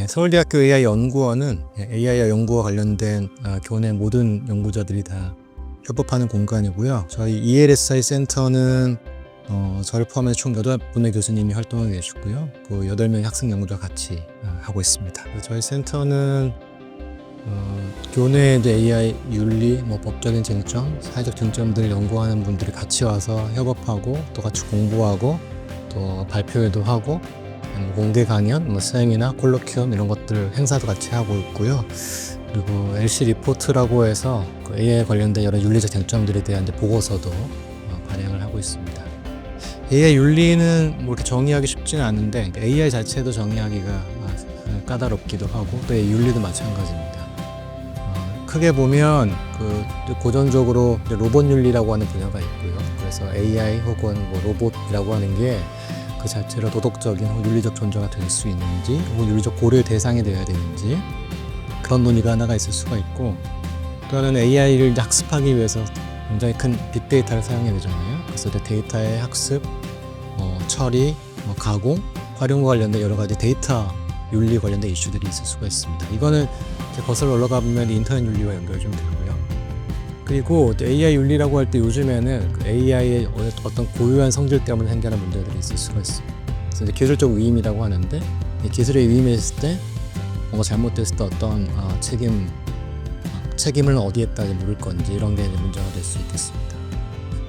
서울대학교 AI 연구원은 AI와 연구와 관련된 교내 모든 연구자들이 다 협업하는 공간이고요. 저희 ELSI 센터는 저를 포함해서 총 8분의 교수님이 활동하고 계시고요. 그 8명의 학생 연구자와 같이 하고 있습니다. 저희 센터는 교내 AI 윤리, 법적인 쟁점, 사회적 쟁점들을 연구하는 분들이 같이 와서 협업하고 또 같이 공부하고 또 발표회도 하고 공개 강연, 세미나, 콜로퀴엄 이런 것들 행사도 같이 하고 있고요. 그리고 LC 리포트라고 해서 그 AI 관련된 여러 윤리적 쟁점들에 대한 보고서도 발행을 하고 있습니다. AI 윤리는 이렇게 정의하기 쉽지는 않은데 AI 자체도 정의하기가 까다롭기도 하고 또 AI 윤리도 마찬가지입니다. 크게 보면 고전적으로 로봇 윤리라고 하는 분야가 있고요. 그래서 AI 혹은 로봇이라고 하는 게 그 자체로 도덕적인 혹은 윤리적 존재가 될 수 있는지 혹은 윤리적 고려의 대상이 되어야 되는지 그런 논의가 하나가 있을 수가 있고, 또 하나는 AI를 학습하기 위해서 굉장히 큰 빅데이터를 사용해야 되잖아요. 그래서 데이터의 학습, 처리, 가공, 활용과 관련된 여러 가지 데이터 윤리 관련된 이슈들이 있을 수가 있습니다. 이거는 거슬러 올라가 보면 인터넷 윤리와 연결이 좀 되고요. 그리고 AI 윤리라고 할 때 요즘에는 AI의 어떤 고유한 성질 때문에 생겨나는 문제들이 있을 수가 있어요. 그래서 기술적 위임이라고 하는데, 이 기술의 위임이 있을 때 뭔가 잘못됐을 때 어떤 책임을 어디에다 물을 건지 이런 게 문제가 될 수 있겠습니다.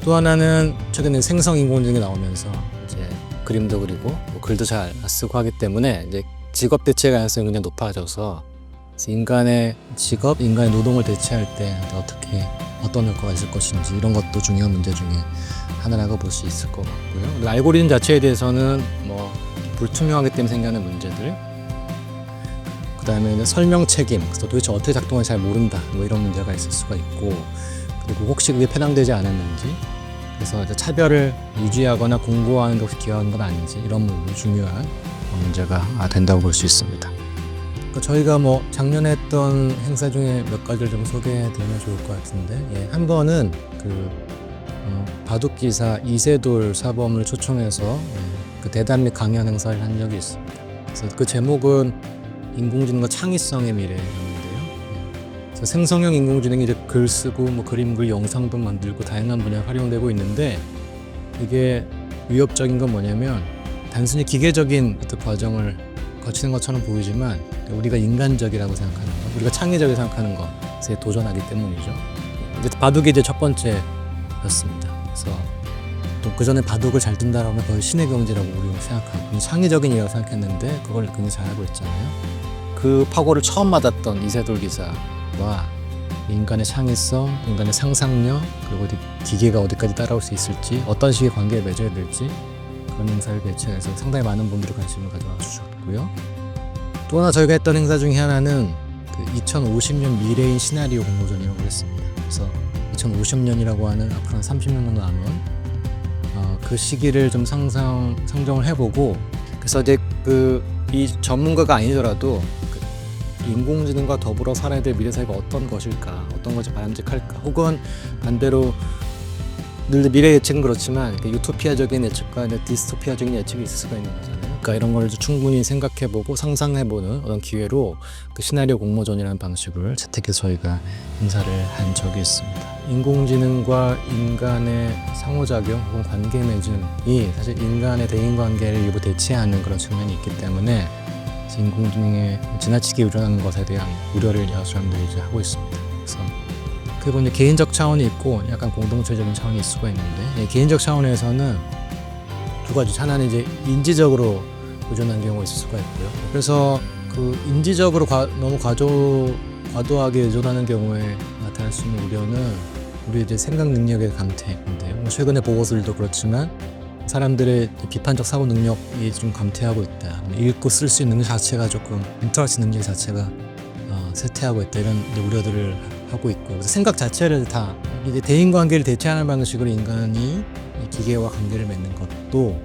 또 하나는 최근에 생성 인공지능이 나오면서 이제 그림도 그리고 글도 잘 쓰고 하기 때문에 이제 직업 대체 가능성이 굉장히 높아져서 인간의 직업, 인간의 노동을 대체할 때 어떤 효과가 있을 것인지 이런 것도 중요한 문제 중에 하나라고 볼 수 있을 것 같고요. 알고리즘 자체에 대해서는 불투명하기 때문에 생겨나는 문제들, 그 다음에는 설명 책임, 도대체 어떻게 작동하는지 잘 모른다 이런 문제가 있을 수가 있고, 그리고 혹시 그게 편향되지 않았는지, 그래서 이제 차별을 유지하거나 공고하는 것이 기여하는 건 아닌지 이런 부분이 중요한 문제가 된다고 볼 수 있습니다. 저희가 작년에 했던 행사 중에 몇 가지를 좀 소개해드리면 좋을 것 같은데, 한 번은 바둑기사 이세돌 사범을 초청해서 그 대담 및 강연 행사를 한 적이 있습니다. 그래서 그 제목은 인공지능과 창의성의 미래였는데요. 그래서 생성형 인공지능이 이제 글 쓰고 그림, 글, 영상도 만들고 다양한 분야에 활용되고 있는데, 이게 위협적인 건 뭐냐면 단순히 기계적인 과정을 거치는 것처럼 보이지만 우리가 인간적이라고 생각하는 것, 우리가 창의적이라고 생각하는 것에 도전하기 때문이죠. 바둑이 이제 첫 번째였습니다. 그래서 또 그 전에 바둑을 잘 둔다라고 하면 거의 신의 경지라고 우리가 생각하고 창의적인 일이라고 생각했는데 그걸 굉장히 잘하고 있잖아요. 그 파고를 처음 맞았던 이세돌 기사와 인간의 창의성, 인간의 상상력, 그리고 기계가 어디까지 따라올 수 있을지, 어떤 식의 관계에 맺어야 될지 그런 행사를 개최해서 상당히 많은 분들이 관심을 가져와 주셨고요. 또 하나 저희가 했던 행사 중에 하나는 2050년 미래인 시나리오 공모전이라고 했습니다. 그래서 2050년이라고 하는 앞으로 한 30년 정도 남은 그 시기를 좀 상정을 해보고, 그래서 이제 이 전문가가 아니더라도 인공지능과 더불어 살아야 될 미래 사회가 어떤 것일까, 어떤 것이 바람직할까, 혹은 반대로 늘 미래 예측은 그렇지만 유토피아적인 예측과 디스토피아적인 예측이 있을 수가 있는 거잖아요. 그러니까 이런 걸 충분히 생각해보고 상상해보는 어떤 기회로 시나리오 공모전이라는 방식을 채택해서 저희가 행사를 한 적이 있습니다. 인공지능과 인간의 상호작용 혹은 관계 맺음이 사실 인간의 대인관계를 일부 대체하는 그런 측면이 있기 때문에 인공지능에 지나치게 의존하는 것에 대한 우려를 여러 사람들이 이제 하고 있습니다. 그래서 그리고 이제 개인적 차원이 있고 약간 공동체적인 차원이 있을 수가 있는데, 개인적 차원에서는 두 가지. 하나는 이제 인지적으로 의존하는 경우가 있을 수가 있고요. 그래서 인지적으로 너무 과도하게 의존하는 경우에 나타날 수 있는 우려는 우리 이제 생각 능력의 감퇴인데요. 최근에 보고서들도 그렇지만 사람들의 비판적 사고 능력이 좀 감퇴하고 있다. 읽고 쓸 수 있는 것 자체가 조금 인터랙션 능력 자체가 쇠퇴하고 있다. 이런 우려들을 하고 있고, 그래서 생각 자체를 다 이제 대인 관계를 대체하는 방식으로 인간이 기계와 관계를 맺는 것도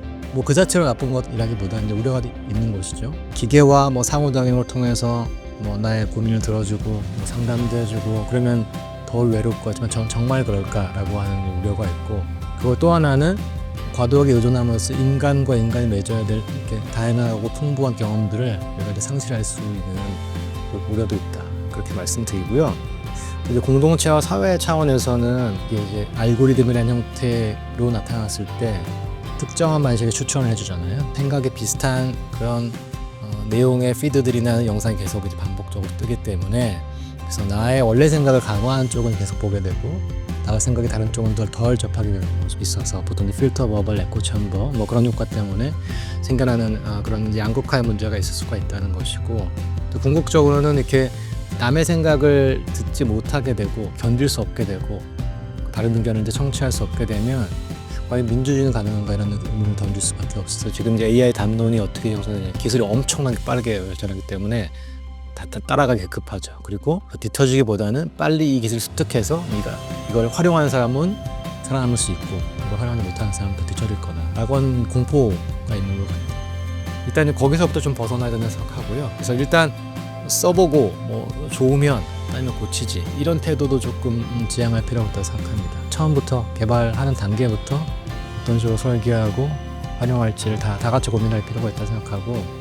그 자체로 나쁜 것이라기보다 이제 우려가 있는 것이죠. 기계와 상호작용을 통해서 나의 고민을 들어주고 상담도 해주고 그러면 덜 외롭고 하지만 정말 그럴까라고 하는 우려가 있고, 그리고 또 하나는 과도하게 의존함으로써 인간과 인간이 맺어야 될 이렇게 다양하고 풍부한 경험들을 우리가 이제 상실할 수 있는 우려도 있다. 그렇게 말씀드리고요. 이제 공동체와 사회 차원에서는 이게 이제 알고리즘이라는 형태로 나타났을 때 특정한 방식의 추천을 해주잖아요. 생각이 비슷한 그런 내용의 피드들이나 영상이 계속 이제 반복적으로 뜨기 때문에 그래서 나의 원래 생각을 강화한 쪽은 계속 보게 되고 나의 생각이 다른 쪽은 덜 접하게 되는 것이 있어서 보통 필터 버블, 에코 챔버 뭐 그런 효과 때문에 생겨나는 그런 양극화의 문제가 있을 수가 있다는 것이고 또 궁극적으로는 이렇게 남의 생각을 듣지 못하게 되고 견딜 수 없게 되고 다른 의견을 이제 청취할 수 없게 되면 과연 민주주의는 가능한가 이런 의문을 던질 수밖에 없어서 지금 이제 AI 담론이 어떻게 형성되냐 기술이 엄청나게 빠르게 발전하기 때문에 다 따라가기 급하죠. 그리고 뒤처지기보다는 빨리 이 기술을 습득해서 이걸 활용하는 사람은 살아남을 수 있고 이걸 활용하지 못하는 사람은 뒤처질 거다. 라고는 공포가 있는 것 같아요. 일단 거기서부터 좀 벗어나야 된다고 생각하고요. 그래서 일단 써보고 뭐 좋으면 아니면 고치지 이런 태도도 조금 지향할 필요가 있다고 생각합니다. 처음부터 개발하는 단계부터 어떤 식으로 설계하고 활용할지를 다 같이 고민할 필요가 있다고 생각하고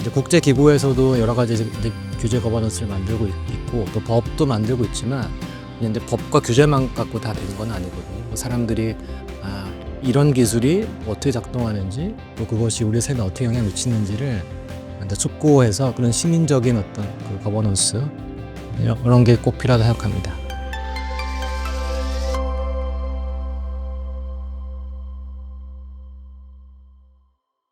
이제 국제기구에서도 여러 가지 이제 규제 거버넌스를 만들고 있고 또 법도 만들고 있지만 이제 법과 규제만 갖고 다 되는 건 아니거든요. 사람들이 이런 기술이 어떻게 작동하는지 또 그것이 우리 삶에 어떻게 영향을 미치는지를 숙고해서 그런 시민적인 어떤 그 거버넌스 이런 게 꼭 필요하다고 생각합니다.